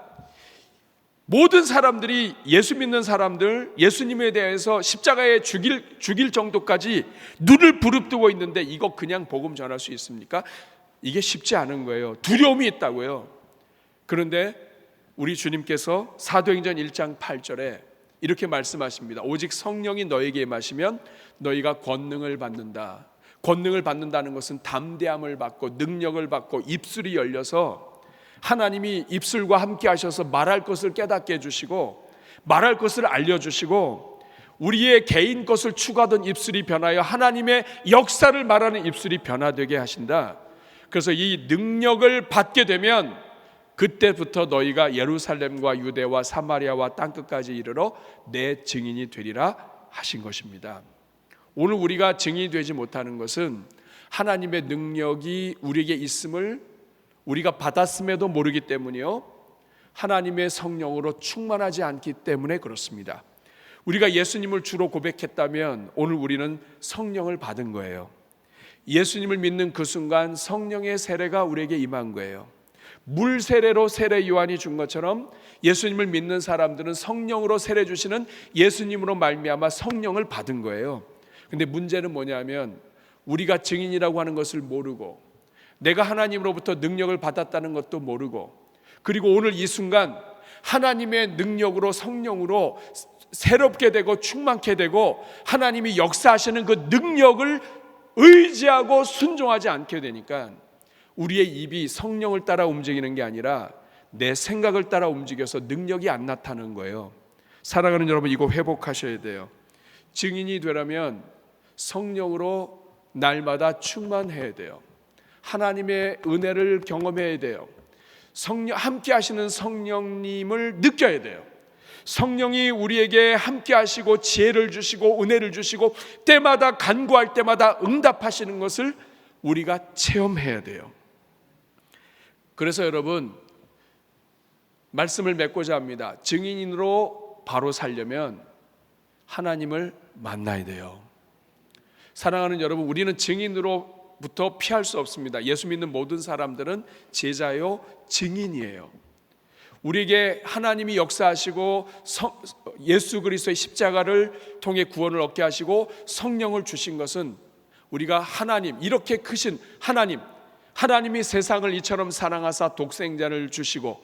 Speaker 2: 모든 사람들이 예수 믿는 사람들, 예수님에 대해서 십자가에 죽일 정도까지 눈을 부릅뜨고 있는데 이거 그냥 복음 전할 수 있습니까? 이게 쉽지 않은 거예요. 두려움이 있다고요. 그런데 우리 주님께서 사도행전 1장 8절에 이렇게 말씀하십니다. 오직 성령이 너에게 임하시면 너희가 권능을 받는다. 권능을 받는다는 것은 담대함을 받고 능력을 받고 입술이 열려서 하나님이 입술과 함께 하셔서 말할 것을 깨닫게 해주시고 말할 것을 알려주시고 우리의 개인 것을 추구하던 입술이 변하여 하나님의 역사를 말하는 입술이 변화되게 하신다. 그래서 이 능력을 받게 되면 그때부터 너희가 예루살렘과 유대와 사마리아와 땅끝까지 이르러 내 증인이 되리라 하신 것입니다. 오늘 우리가 증인이 되지 못하는 것은 하나님의 능력이 우리에게 있음을 우리가 받았음에도 모르기 때문이요, 하나님의 성령으로 충만하지 않기 때문에 그렇습니다. 우리가 예수님을 주로 고백했다면 오늘 우리는 성령을 받은 거예요. 예수님을 믿는 그 순간 성령의 세례가 우리에게 임한 거예요. 물 세례로 세례 요한이 준 것처럼 예수님을 믿는 사람들은 성령으로 세례 주시는 예수님으로 말미암아 성령을 받은 거예요. 근데 문제는 뭐냐면 우리가 증인이라고 하는 것을 모르고 내가 하나님으로부터 능력을 받았다는 것도 모르고 그리고 오늘 이 순간 하나님의 능력으로 성령으로 새롭게 되고 충만케 되고 하나님이 역사하시는 그 능력을 의지하고 순종하지 않게 되니까 우리의 입이 성령을 따라 움직이는 게 아니라 내 생각을 따라 움직여서 능력이 안 나타나는 거예요. 사랑하는 여러분, 이거 회복하셔야 돼요. 증인이 되려면 성령으로 날마다 충만해야 돼요. 하나님의 은혜를 경험해야 돼요. 함께 하시는 성령님을 느껴야 돼요. 성령이 우리에게 함께 하시고 지혜를 주시고 은혜를 주시고 때마다 간구할 때마다 응답하시는 것을 우리가 체험해야 돼요. 그래서 여러분, 말씀을 맺고자 합니다. 증인으로 바로 살려면 하나님을 만나야 돼요. 사랑하는 여러분, 우리는 증인으로부터 피할 수 없습니다. 예수 믿는 모든 사람들은 제자요 증인이에요. 우리에게 하나님이 역사하시고 예수 그리스도의 십자가를 통해 구원을 얻게 하시고 성령을 주신 것은 우리가 하나님, 이렇게 크신 하나님이 세상을 이처럼 사랑하사 독생자를 주시고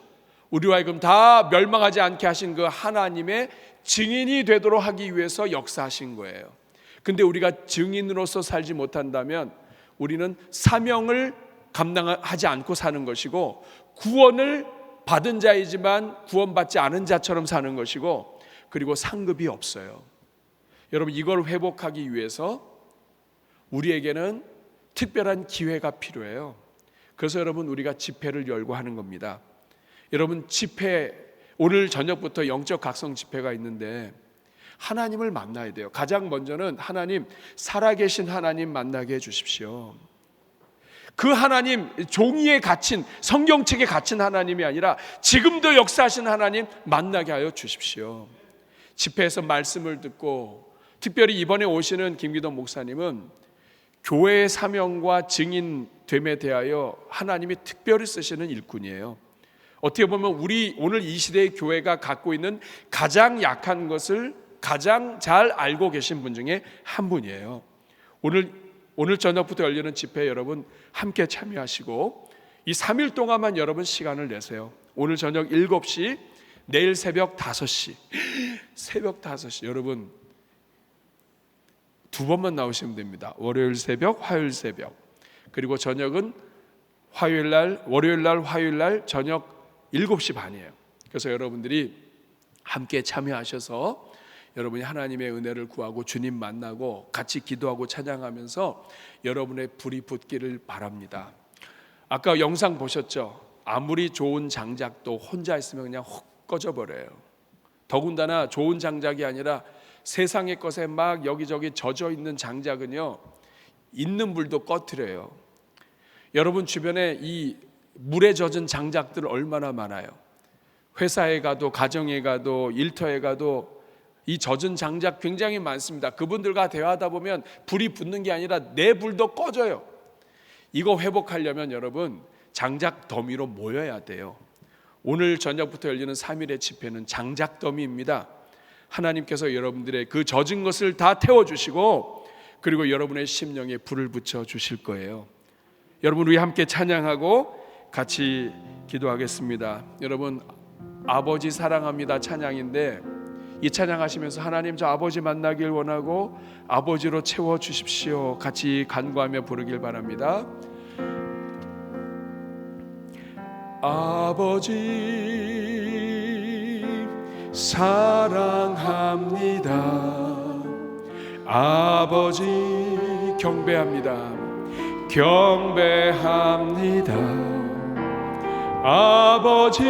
Speaker 2: 우리와 하여금 다 멸망하지 않게 하신 그 하나님의 증인이 되도록 하기 위해서 역사하신 거예요. 근데 우리가 증인으로서 살지 못한다면 우리는 사명을 감당하지 않고 사는 것이고 구원을 받은 자이지만 구원받지 않은 자처럼 사는 것이고 그리고 상급이 없어요. 여러분, 이걸 회복하기 위해서 우리에게는 특별한 기회가 필요해요. 그래서 여러분, 우리가 집회를 열고 하는 겁니다. 여러분, 집회, 오늘 저녁부터 영적 각성 집회가 있는데 하나님을 만나야 돼요. 가장 먼저는 하나님, 살아계신 하나님 만나게 해주십시오. 그 하나님, 종이에 갇힌, 성경책에 갇힌 하나님이 아니라 지금도 역사하신 하나님 만나게 하여 주십시오. 집회에서 말씀을 듣고 특별히 이번에 오시는 김기동 목사님은 교회의 사명과 증인됨에 대하여 하나님이 특별히 쓰시는 일꾼이에요. 어떻게 보면 우리 오늘 이 시대의 교회가 갖고 있는 가장 약한 것을 가장 잘 알고 계신 분 중에 한 분이에요. 오늘 저녁부터 열리는 집회에 여러분 함께 참여하시고 이 3일 동안만 여러분 시간을 내세요. 오늘 저녁 7시, 내일 새벽 5시, 새벽 5시 여러분 두 번만 나오시면 됩니다. 월요일 새벽, 화요일 새벽. 그리고 저녁은 월요일 날, 화요일 날 저녁 7시 반이에요. 그래서 여러분들이 함께 참여하셔서 여러분이 하나님의 은혜를 구하고 주님 만나고 같이 기도하고 찬양하면서 여러분의 불이 붙기를 바랍니다. 아까 영상 보셨죠? 아무리 좋은 장작도 혼자 있으면 그냥 훅 꺼져버려요. 더군다나 좋은 장작이 아니라 세상의 것에 막 여기저기 젖어 있는 장작은요, 있는 불도 꺼트려요. 여러분 주변에 이 물에 젖은 장작들 얼마나 많아요. 회사에 가도 가정에 가도 일터에 가도 이 젖은 장작 굉장히 많습니다. 그분들과 대화하다 보면 불이 붙는 게 아니라 내 불도 꺼져요. 이거 회복하려면 여러분 장작 더미로 모여야 돼요. 오늘 저녁부터 열리는 3일의 집회는 장작더미입니다. 하나님께서 여러분들의 그 젖은 것을 다 태워주시고 그리고 여러분의 심령에 불을 붙여 주실 거예요. 여러분, 우리 함께 찬양하고 같이 기도하겠습니다. 여러분, 아버지 사랑합니다 찬양인데 이 찬양하시면서 하나님, 저 아버지 만나길 원하고 아버지로 채워주십시오. 같이 간구하며 부르길 바랍니다. 아버지 사랑합니다. 아버지 경배합니다. 경배합니다. 아버지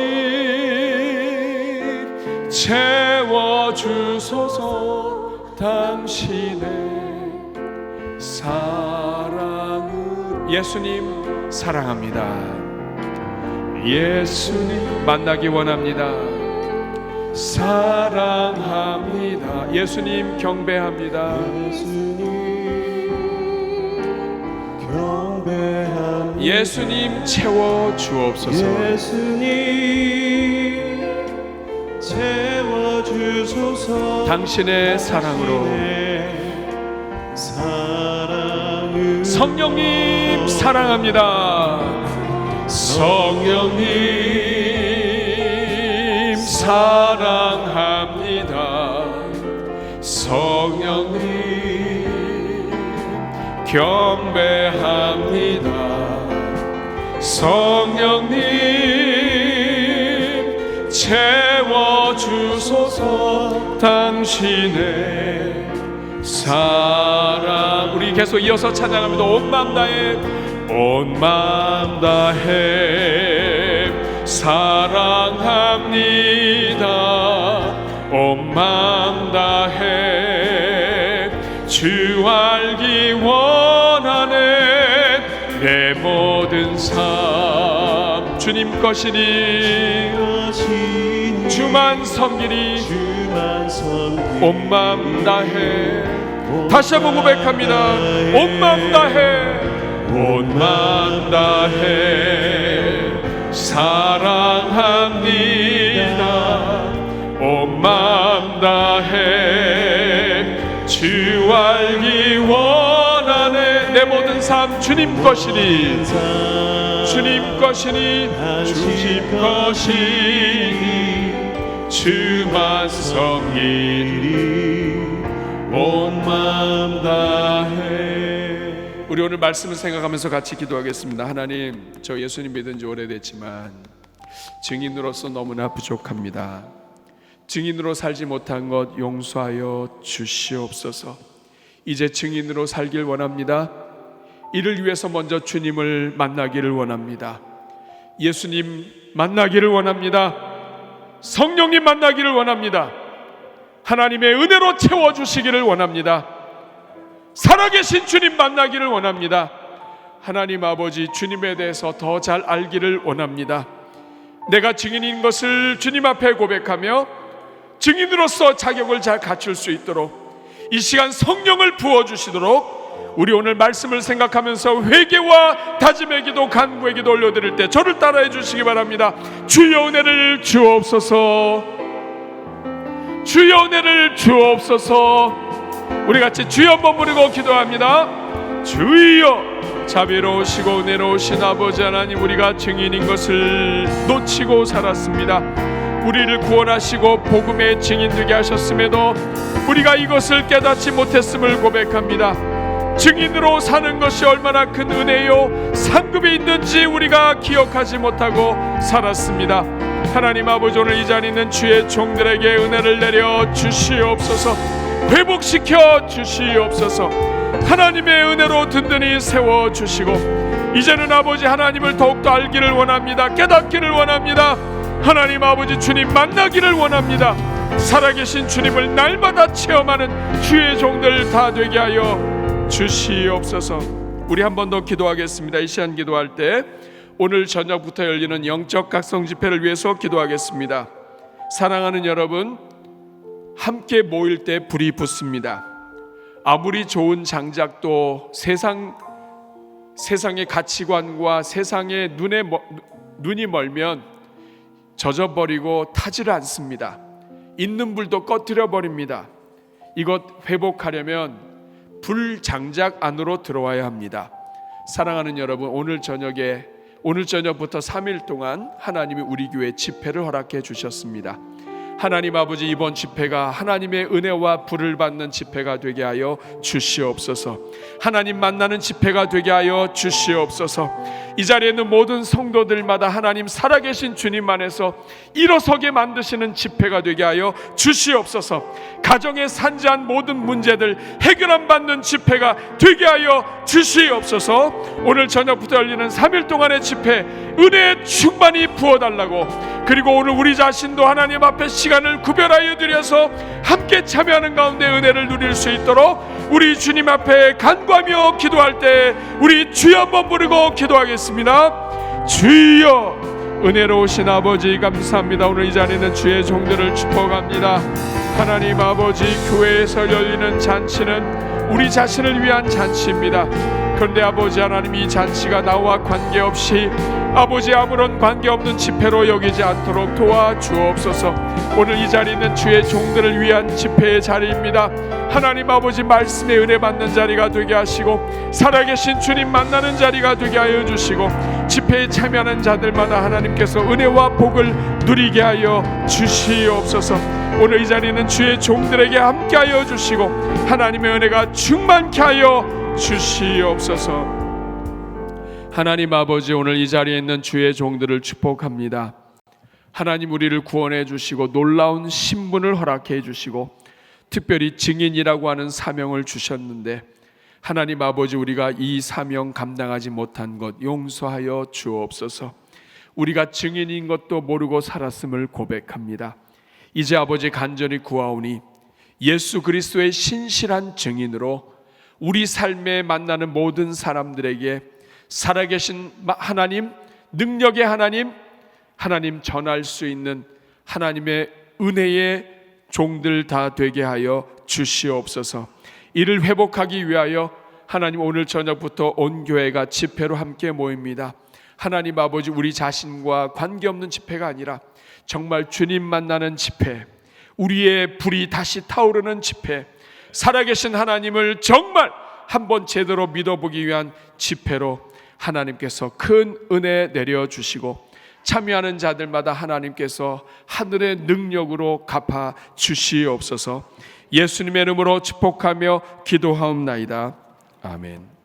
Speaker 2: 채워주소서. 당신의 사랑을. 예수님 사랑합니다. 예수님 만나기 원합니다. 사랑합니다. 예수님 경배합니다. 예수님 채워 주옵소서.
Speaker 3: 예수님 채워 주소서.
Speaker 2: 당신의 사랑으로. 성령님 사랑합니다. 성령님 사랑합니다. 성령님 경배합니다. 성령님 채워주소서. 당신의 사랑. 우리 계속 이어서 찬양합니다. 온 마음 다해, 온 마음 다해 사랑합니다. 온 마음 다해 주 알기 원하네. 내 모든 삶 주님 것이니 주만 섬기니 온 마음 다해. 다시 한번 고백합니다. 온 마음 다해, 온 마음 다해 사랑합니다. 온 마음 다해 주 알기 원하네. 내 모든 삶 주님 것이니 주님 것이니 주님 것이니 주만 섬기니 온 마음 다해. 우리 오늘 말씀을 생각하면서 같이 기도하겠습니다. 하나님, 저 예수님 믿은 지 오래됐지만 증인으로서 너무나 부족합니다. 증인으로 살지 못한 것 용서하여 주시옵소서. 이제 증인으로 살길 원합니다. 이를 위해서 먼저 주님을 만나기를 원합니다. 예수님 만나기를 원합니다. 성령님 만나기를 원합니다. 하나님의 은혜로 채워주시기를 원합니다. 살아계신 주님 만나기를 원합니다. 하나님 아버지, 주님에 대해서 더 잘 알기를 원합니다. 내가 증인인 것을 주님 앞에 고백하며 증인으로서 자격을 잘 갖출 수 있도록 이 시간 성령을 부어주시도록 우리 오늘 말씀을 생각하면서 회개와 다짐의 기도, 간구의 기도 올려드릴 때 저를 따라해 주시기 바랍니다. 주여 은혜를 주옵소서. 주여 은혜를 주옵소서. 우리 같이 주여 한번 부르고 기도합니다. 주여, 자비로우시고 은혜로우신 아버지 하나님, 우리가 증인인 것을 놓치고 살았습니다. 우리를 구원하시고 복음의 증인 되게 하셨음에도 우리가 이것을 깨닫지 못했음을 고백합니다. 증인으로 사는 것이 얼마나 큰 은혜요 상급이 있는지 우리가 기억하지 못하고 살았습니다. 하나님 아버지, 오늘 이 자리에 있는 주의 종들에게 은혜를 내려 주시옵소서. 회복시켜 주시옵소서. 하나님의 은혜로 든든히 세워주시고 이제는 아버지 하나님을 더욱더 알기를 원합니다. 깨닫기를 원합니다. 하나님 아버지, 주님 만나기를 원합니다. 살아계신 주님을 날마다 체험하는 주의 종들 다 되게 하여 주시옵소서. 우리 한 번 더 기도하겠습니다. 이 시간 기도할 때 오늘 저녁부터 열리는 영적 각성 집회를 위해서 기도하겠습니다. 사랑하는 여러분, 함께 모일 때 불이 붙습니다. 아무리 좋은 장작도 세상의 가치관과 세상의 눈이 멀면 젖어버리고 타지를 않습니다. 있는 불도 꺼뜨려 버립니다. 이것 회복하려면 불장작 안으로 들어와야 합니다. 사랑하는 여러분, 오늘 저녁부터 3일 동안 하나님이 우리 교회 집회를 허락해 주셨습니다. 하나님 아버지, 이번 집회가 하나님의 은혜와 불을 받는 집회가 되게 하여 주시옵소서. 하나님 만나는 집회가 되게 하여 주시옵소서. 이 자리에 있는 모든 성도들마다 하나님 살아계신 주님 안에서 일어서게 만드시는 집회가 되게 하여 주시옵소서. 가정에 산재한 모든 문제들 해결 안 받는 집회가 되게 하여 주시옵소서. 오늘 저녁부터 열리는 3일 동안의 집회 은혜의 충만히 부어달라고, 그리고 오늘 우리 자신도 하나님 앞에 시간을 구별하여 드려서 함께 참여하는 가운데 은혜를 누릴 수 있도록 우리 주님 앞에 간구하며 기도할 때 우리 주여 한번 부르고 기도하겠습니다. 주여, 은혜로우신 아버지 감사합니다. 오늘 이 자리에 있는 주의 종들을 축복합니다. 하나님 아버지, 교회에서 열리는 잔치는 우리 자신을 위한 잔치입니다. 그런데 아버지 하나님, 이 잔치가 나와 관계없이 아버지 아무런 관계없는 집회로 여기지 않도록 도와주옵소서. 오늘 이 자리에 있는 주의 종들을 위한 집회의 자리입니다. 하나님 아버지, 말씀의 은혜 받는 자리가 되게 하시고 살아계신 주님 만나는 자리가 되게 하여 주시고 집회에 참여하는 자들마다 하나님께서 은혜와 복을 누리게 하여 주시옵소서. 오늘 이 자리는 주의 종들에게 함께하여 주시고 하나님의 은혜가 충만케 하여 주시옵소서. 하나님 아버지, 오늘 이 자리에 있는 주의 종들을 축복합니다. 하나님, 우리를 구원해 주시고 놀라운 신분을 허락해 주시고 특별히 증인이라고 하는 사명을 주셨는데 하나님 아버지, 우리가 이 사명 감당하지 못한 것 용서하여 주옵소서. 우리가 증인인 것도 모르고 살았음을 고백합니다. 이제 아버지 간절히 구하오니 예수 그리스도의 신실한 증인으로 우리 삶에 만나는 모든 사람들에게 살아계신 하나님, 능력의 하나님 전할 수 있는 하나님의 은혜의 종들 다 되게 하여 주시옵소서. 이를 회복하기 위하여 하나님, 오늘 저녁부터 온 교회가 집회로 함께 모입니다. 하나님 아버지, 우리 자신과 관계없는 집회가 아니라 정말 주님 만나는 집회, 우리의 불이 다시 타오르는 집회, 살아계신 하나님을 정말 한번 제대로 믿어보기 위한 집회로 하나님께서 큰 은혜 내려주시고 참여하는 자들마다 하나님께서 하늘의 능력으로 갚아 주시옵소서. 예수님의 이름으로 축복하며 기도하옵나이다. 아멘.